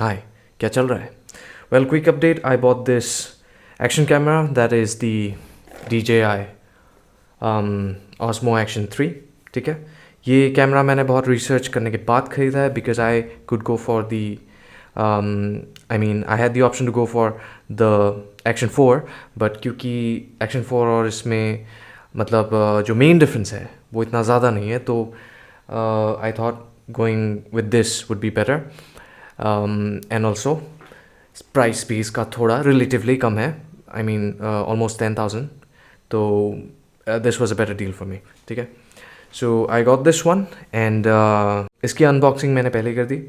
Hi, क्या चल रहा है? Well, quick update. I bought this action camera that is the DJI Osmo Action 3. ठीक है, ये कैमरा मैंने बहुत रिसर्च करने के बाद ख़रीदा है because I could go for the I had the option to go for the Action 4, but क्योंकि Action 4 और इसमें मतलब जो मेन डिफरेंस है वो इतना ज़्यादा नहीं है, तो I thought going with this would be better. And also price भी इसका थोड़ा रिलेटिवली कम है. I mean almost 10,000, तो this was a better deal for me. ठीक है, so I got this one and इसकी unboxing मैंने पहले कर दी.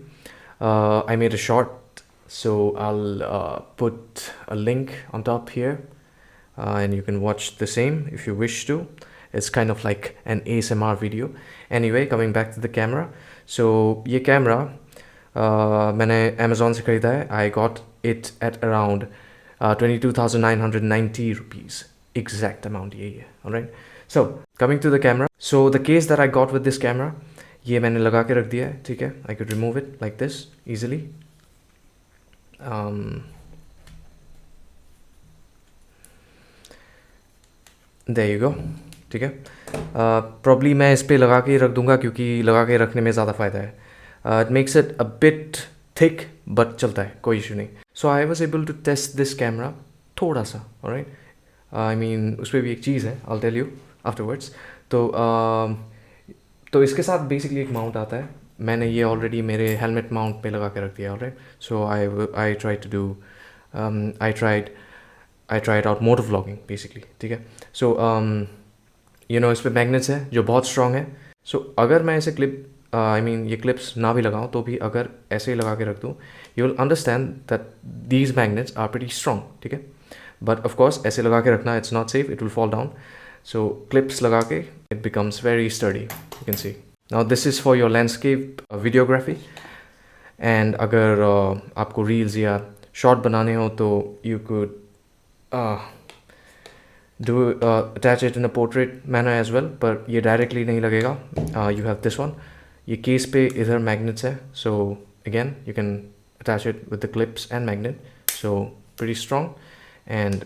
I made a short, so I'll put a link on top here and you can watch the same if you wish to. It's kind of like an ASMR video. Anyway, coming back to the camera. So ये camera मैंने Amazon से ख़रीदा है. I got it at around 22,990 rupees. Exact amount यही है. Alright. So coming to the camera. So the case that I got with this camera, ये मैंने लगा के रख दिया है. ठीक है, I could remove it like this easily. There you go. ठीक है, probably मैं इस पे लगा के रख दूँगा क्योंकि लगा के रखने में ज़्यादा फ़ायदा है. It makes it a bit thick but चलता है, कोई इशू नहीं. So I was able to test this camera थोड़ा सा. alright. I mean उस पर भी एक चीज़ है, I'll tell you afterwards. तो इसके साथ बेसिकली एक माउंट आता है. मैंने ये ऑलरेडी मेरे हेलमेट माउंट पे लगा के रख दिया. alright. So I tried to do I tried out motor vlogging basically. ठीक है, so इस पे मैग्नेट्स है जो बहुत स्ट्रॉन्ग है. So अगर मैं ऐसे ये क्लिप्स ना भी लगाऊं तो भी अगर ऐसे ही लगा के रख दूं, you will understand that these magnets are pretty strong. ठीक है, बट ऑफ कोर्स ऐसे लगा के रखना, it's not safe, it will fall down. So clips लगा के it becomes very sturdy. You can see now this is for your landscape videography. And अगर आपको रील्स या शॉर्ट बनाने हो तो you could attach it in a portrait manner as well, पर ये डायरेक्टली नहीं लगेगा. You have this one. ये केस पे इधर मैग्नेट्स है, so again you can attach it with the clips and magnet, so pretty strong. and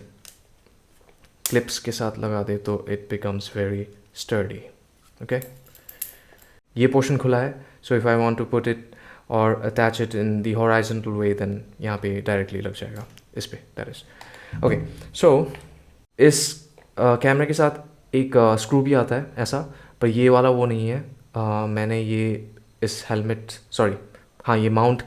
clips के साथ लगा दे तो it becomes very sturdy. okay, ये पोर्शन खुला है, so if I want to put it or attach it in the horizontal way, then यहाँ पे directly लग जाएगा इस पे. that is okay. so इस कैमरे के साथ एक स्क्रू भी आता है ऐसा, पर ये वाला वो नहीं है. मैंने ये इस हेलमेट ये माउंट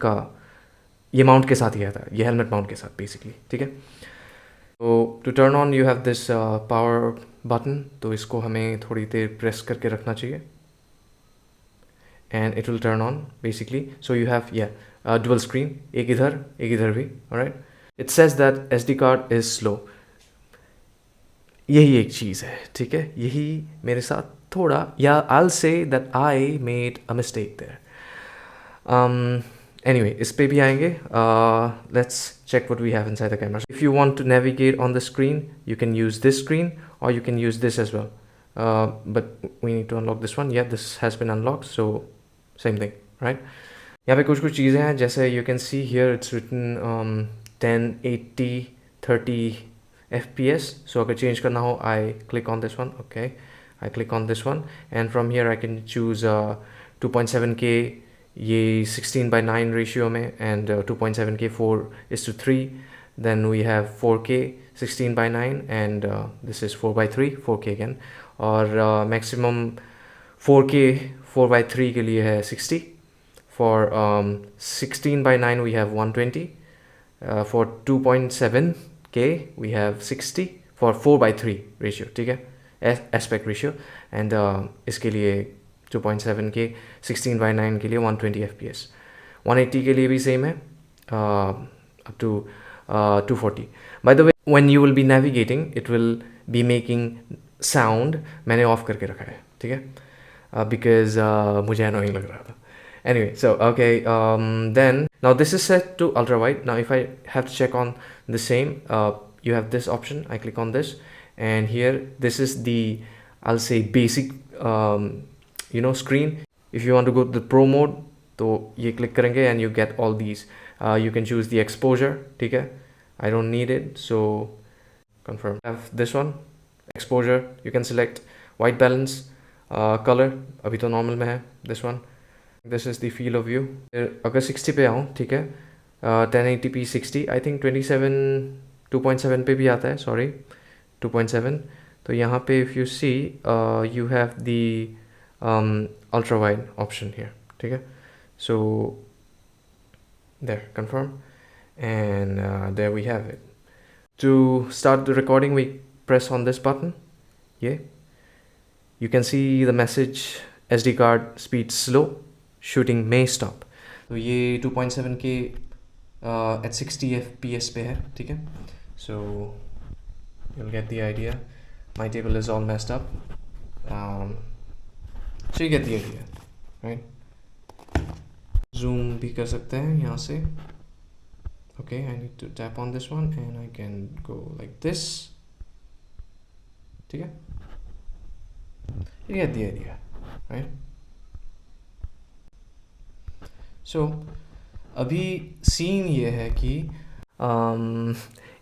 के साथ ही आता है, ये हेलमेट माउंट के साथ बेसिकली. ठीक है, तो to turn on you have this power button, तो इसको हमें थोड़ी देर प्रेस करके रखना चाहिए and it will turn on basically. So you have dual screen, एक इधर भी. Alright, it says that SD card is slow. यही एक चीज़ है. ठीक है, यही मेरे साथ थोड़ा, या I'll say that I made a mistake there. Anyway, इस पे भी आएंगे. Let's check what we have inside the camera. If you want to navigate on the screen, you can use this screen or you can use this as well. But we need to unlock this one. Yeah, this has been unlocked, so same thing, right? यहाँ पे कुछ चीज़ें हैं, जैसे you can see here it's written 1080 30 FPS. So अगर change करना हो, I click on this one. Okay, I click on this one and from here I can choose 2.7K ये 16:9 ratio में, and 2.7K 4:3. then we have 4K 16:9 and this is 4:3 4K again. और maximum 4K 4:3 के लिए है 60. for 16:9 we have 120. For 2.7K we have 60 for 4:3 ratio. ठीक है, aspect ratio. And इसके लिए 2.7K 16:9 के लिए 120 FPS. 180 के लिए भी सेम है, up to 240. By the way, when you will be navigating, it will be making sound. मैंने ऑफ करके रखा है. ठीक है, because मुझे annoying लग रहा था. Anyway, so okay, then now this is set to ultra wide. Now if I have to check on the same, you have this option. I click on this and here this is the, I'll say, basic screen. If you want to go to the pro mode, तो ये click करेंगे and you get all these. You can choose the exposure. ठीक है, आई don't need it, so confirm. Have this one, exposure, you can select white balance, color अभी तो normal में है. This one, this is the field of view. अगर 60 पे आऊँ, ठीक है, 1080p 60, I think 2.7 पे भी आता है, sorry, 2.7. तो यहाँ पे if you see, you have the ultra wide option here. ठीक है, so there, confirm, and there we have it. To start the recording, we press on this button. Yeah, you can see the message, SD card speed slow, shooting may stop. तो ये 2.7K at 60 FPS पे है. ठीक है, so you'll get the idea. My table is all messed up, so you get the idea, right? Zoom भी कर सकते हैं यहाँ से. Okay, I need to tap on this one and I can go like this. ठीक है, you get the idea, right? So अभी scene ये है कि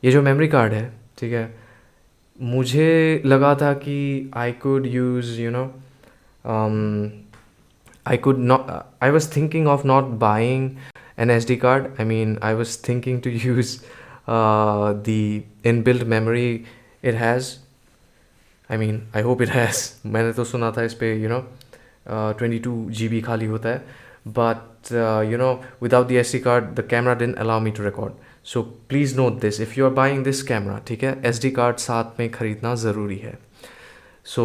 ये जो मेमोरी कार्ड है, ठीक है, मुझे लगा था कि I could use, you know, I was thinking of not buying an SD card. I mean, I was thinking to use the inbuilt memory it has. I mean, I hope it has. मैंने तो सुना था इस पे, you know, 22 GB खाली होता है. But you know, without the SD card, the camera didn't allow me to record. So please note this. If you are buying this camera, ठीक है, SD card साथ में ख़रीदना ज़रूरी है. So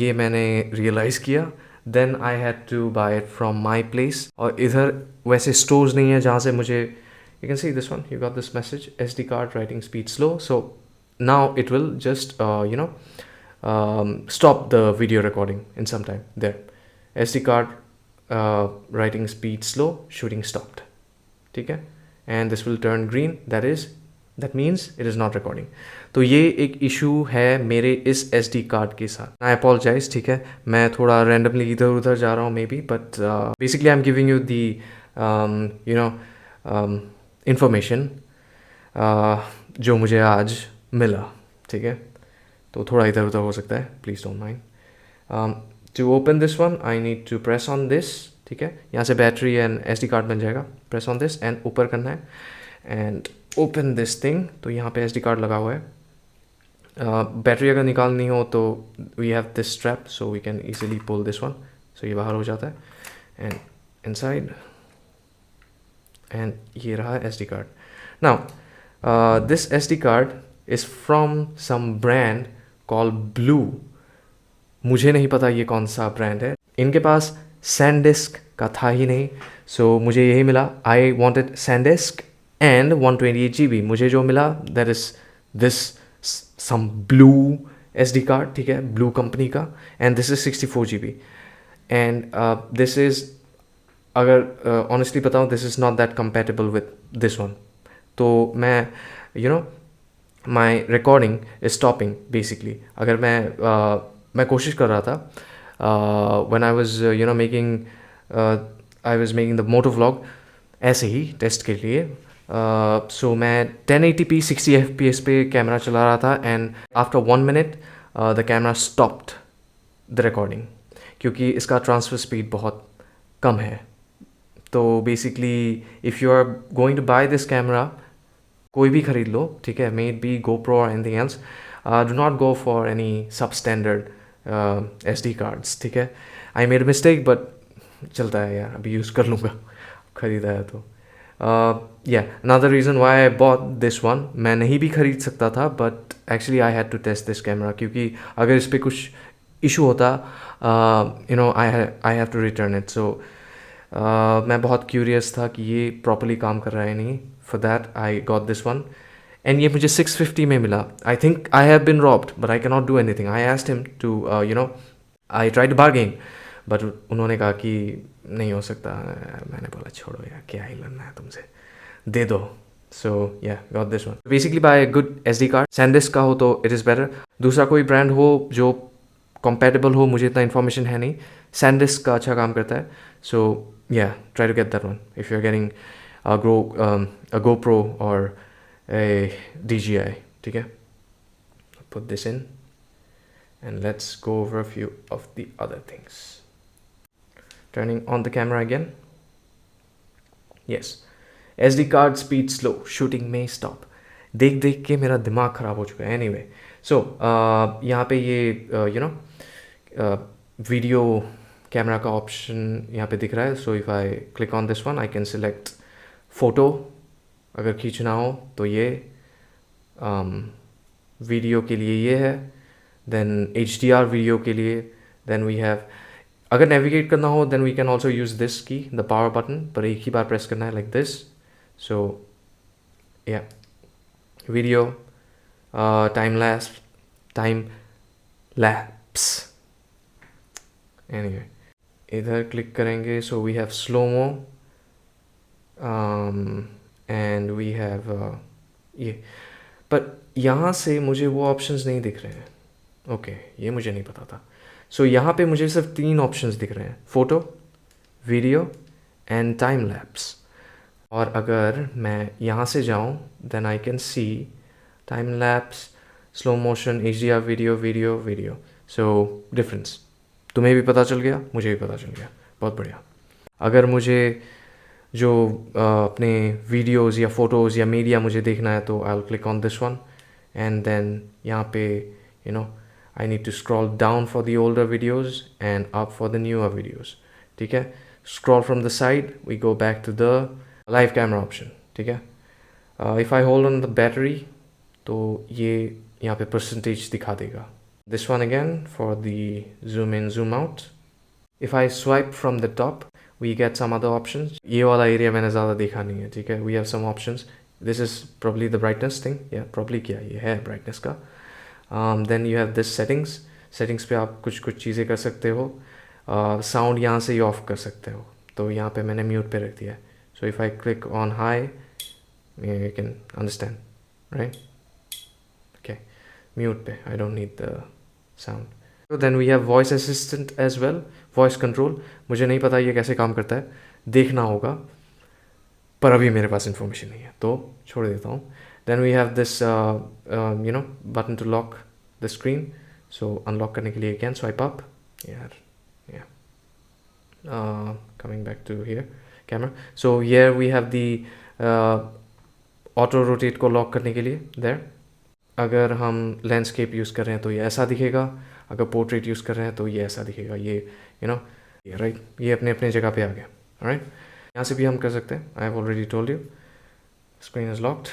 ये मैंने realize किया. Then I had to buy it from my place. और इधर वैसे stores नहीं है जहाँ से मुझे, you can see this one, you got this message, SD card writing speed slow. So now it will just you know, stop the video recording in some time. There, SD card writing speed slow, shooting stopped. ठीक है, and this will turn green, that means it is not recording. तो ये एक issue है मेरे इस SD card के साथ. आई अपोलोजाइज. ठीक है, मैं थोड़ा रैंडमली इधर उधर जा रहा हूँ may be, but basically I am giving you the you know information जो मुझे आज मिला. ठीक है, तो थोड़ा इधर उधर हो सकता है, please don't mind. To open this one I need to press on this. ठीक है, यहाँ से बैटरी एंड SD कार्ड बन जाएगा. प्रेस ऑन दिस एंड ऊपर करना है एंड ओपन दिस थिंग. तो यहाँ पे SD कार्ड लगा हुआ है. बैटरी अगर निकालनी हो तो we have this strap, so we can easily pull this one. So ये बाहर हो जाता है एंड इनसाइड, एंड ये रहा SD card. Now this SD card is from some brand call blue. मुझे नहीं पता ये कौन सा ब्रांड है. इनके पास सैनडिस्क का था ही नहीं, सो मुझे यही मिला. I wanted SanDisk and 128 GB. मुझे जो मिला that is this some blue SD card. ठीक है, blue कंपनी का, and this is 64 GB. and this is, अगर honestly बताऊँ, this is not that compatible with this one. तो मैं you know, my recording is stopping basically. अगर मैं कोशिश कर रहा था when I was you know making I was making the moto vlog ऐसे ही टेस्ट के लिए. सो मैं 1080p 60 fps पे कैमरा चला रहा था and after 1 minute the camera stopped the recording, क्योंकि इसका ट्रांसफ़र स्पीड बहुत कम है. तो basically if you are going to buy this camera, कोई भी ख़रीद लो, ठीक है, मे इट बी GoPro और anything else, do not go for any substandard SD cards. ठीक है, आई मेड मिस्टेक बट चलता है यार, अभी यूज़ कर लूँगा, ख़रीदा है तो. Another reason why I bought this one, मैं नहीं भी ख़रीद सकता था, but actually I had to test this camera, क्योंकि अगर इस पे कुछ इशू होता, you know, I have to return it. So मैं बहुत क्यूरियस था कि ये प्रॉपरली काम कर रहा है नहीं. For that I got this one, and ये मुझे 650 में मिला. I think I have been robbed, but I cannot do anything. I asked him to you know, I tried to bargain, but उन्होंने कहा कि नहीं हो सकता. मैंने बोला छोड़ो यार, क्या ही लड़ना है तुमसे, दे दो. सो या got this one. Basically bye good SD card. SanDisk का हो तो इट इज़ बेटर. दूसरा कोई ब्रांड हो जो कंपैटिबल हो, मुझे इतना इन्फॉर्मेशन है नहीं. सैनडिस्क का अच्छा काम करता है. सो yeah, try to get that one if you're getting a GoPro or a DJI. Okay, put this in and let's go over a few of the other things. Turning on the camera again. Yes, SD card speed slow, shooting may stop. देख देख के मेरा दिमाग ख़राब हो चुका है. Anyway, so यहाँ पे ये you know वीडियो कैमरा का ऑप्शन यहाँ पे दिख रहा है. So if I click on this one I can select photo. अगर खींचना हो तो ये वीडियो के लिए ये है. देन HDR वीडियो के लिए. देन वी हैव, अगर नेविगेट करना हो then we can also use this key, the power button, पर एक ही बार प्रेस करना है लाइक दिस. सो या वीडियो, टाइम लैप्स. एनीवे इधर क्लिक करेंगे. So we have slomo and we have ये. पर यहाँ से मुझे वो ऑप्शंस नहीं दिख रहे हैं. ओके, ये मुझे नहीं पता था. सो यहाँ पे मुझे सिर्फ 3 ऑप्शंस दिख रहे हैं, photo, video and time lapse. और अगर मैं यहाँ से जाऊँ then I can see time lapse, slow motion, HDR video. So difference तुम्हें भी पता चल गया, मुझे भी पता चल गया. बहुत बढ़िया. अगर मुझे जो अपने वीडियोज़ या फ़ोटोज़ या मीडिया मुझे देखना है तो I will click on this one and then यहाँ पे you know I need to scroll down for the older videos and up for the newer videos. ठीक है. Scroll from the side, we go back to the live camera option. ठीक है. If I hold on the battery, तो ये यहाँ पे percentage दिखा देगा. This one again for the zoom in, zoom out. If I swipe from the top, we get some other options. ये वाला area मैंने ज़्यादा देखा नहीं है. ठीक है. We have some options. This is probably the brightness thing. Yeah, probably क्या ये है brightness का. Then you have this settings पे आप कुछ चीज़ें कर सकते हो. साउंड यहाँ से ही ऑफ कर सकते हो. तो यहाँ पे मैंने म्यूट पे रख दिया है. So if I click on high you can understand, right. Okay, mute पे, I don't need the sound. तो then we have voice assistant as well, voice control. मुझे नहीं पता ये कैसे काम करता है, देखना होगा, पर अभी मेरे पास इन्फॉर्मेशन नहीं है तो छोड़ देता हूँ. Then we have this button to lock the screen. So unlock करने के लिए again swipe up. Yeah. Coming back to here, camera. So here we have the auto rotate को lock करने के लिए there. अगर हम landscape यूज़ कर रहे हैं तो ये ऐसा दिखेगा. अगर portrait यूज़ कर रहे हैं तो ये ऐसा दिखेगा. ये right. ये अपने जगह पे आ गया. Alright. यहाँ से भी हम कर सकते हैं. I have already told you. Screen is locked.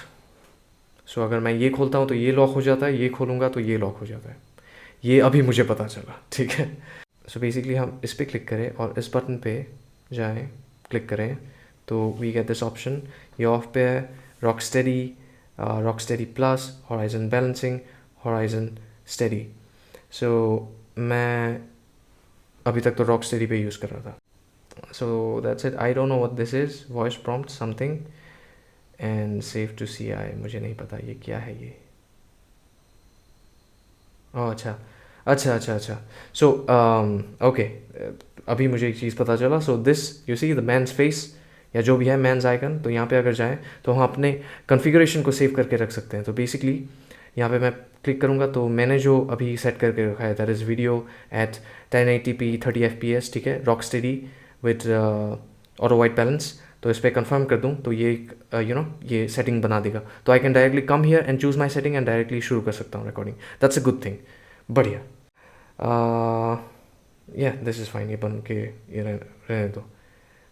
सो अगर मैं ये खोलता हूँ तो ये लॉक हो जाता है, ये खोलूँगा तो ये लॉक हो जाता है. ये अभी मुझे पता चला. ठीक है. सो बेसिकली हम इस पर क्लिक करें और इस बटन पे जाएं, क्लिक करें तो वी गेट दिस ऑप्शन. ये ऑफ पे है. RockSteady plus, horizon balancing, horizon steady. So मैं अभी तक तो रॉकस्टेडी पे यूज़ कर रहा था. So that's it. I don't know what this is. Voice prompt something and save to C I. मुझे नहीं पता ये क्या है ये. ओह अच्छा. सो ओके, अभी मुझे एक चीज़ पता चला. So this you see the man's face या जो भी है मैन्स आइकन. तो यहाँ पे अगर जाएं तो हम अपने कॉन्फ़िगरेशन को सेव करके रख सकते हैं. तो बेसिकली यहाँ पे मैं क्लिक करूँगा तो मैंने जो अभी सेट करके रखा है that is video at 1080p 30 fps. ठीक है. रॉकस्टेडी विद ऑटो वाइट बैलेंस. तो इस पर कंफर्म कर दूँ तो ये ये सेटिंग बना देगा. तो I can directly come here and choose my setting and directly शुरू कर सकता हूँ recording. That's a good thing. बढ़िया. या दिस इज़ फाइन. ये बन के ये रहने दो.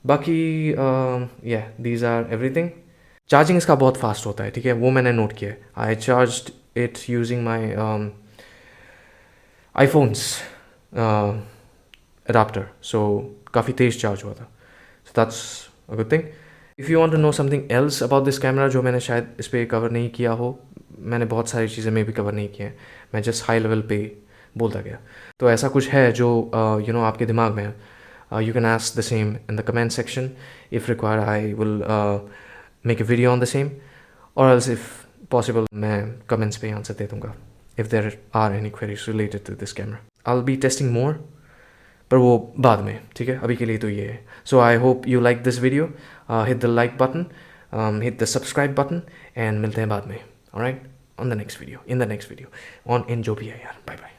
बाकी दीज आर एवरीथिंग. चार्जिंग इसका बहुत फास्ट होता है. ठीक है. वो मैंने नोट किया है. I charged it using my iPhone's adapter. So काफ़ी तेज़ चार्ज हुआ था. So that's a good thing. If you want to know something else about this camera जो मैंने शायद इस पर कवर नहीं किया हो, मैंने बहुत सारी चीज़ें में भी कवर नहीं किए हैं, मैं जस्ट हाई लेवल पे बोलता गया. तो ऐसा कुछ है जो आपके दिमाग में है, you can ask the same in the comment section. If required I will make a video on the same, or else if possible मैं comments पे आंसर दे दूँगा if there are any queries related to this camera. I'll be testing more, पर वो बाद में, ठीक है, अभी के लिए तो ये है. So I hope you like this video. Hit the like button, hit the subscribe button, and मिलते हैं बाद में. Alright, on the next video, in the next video, on in जो भी है यार. Bye bye.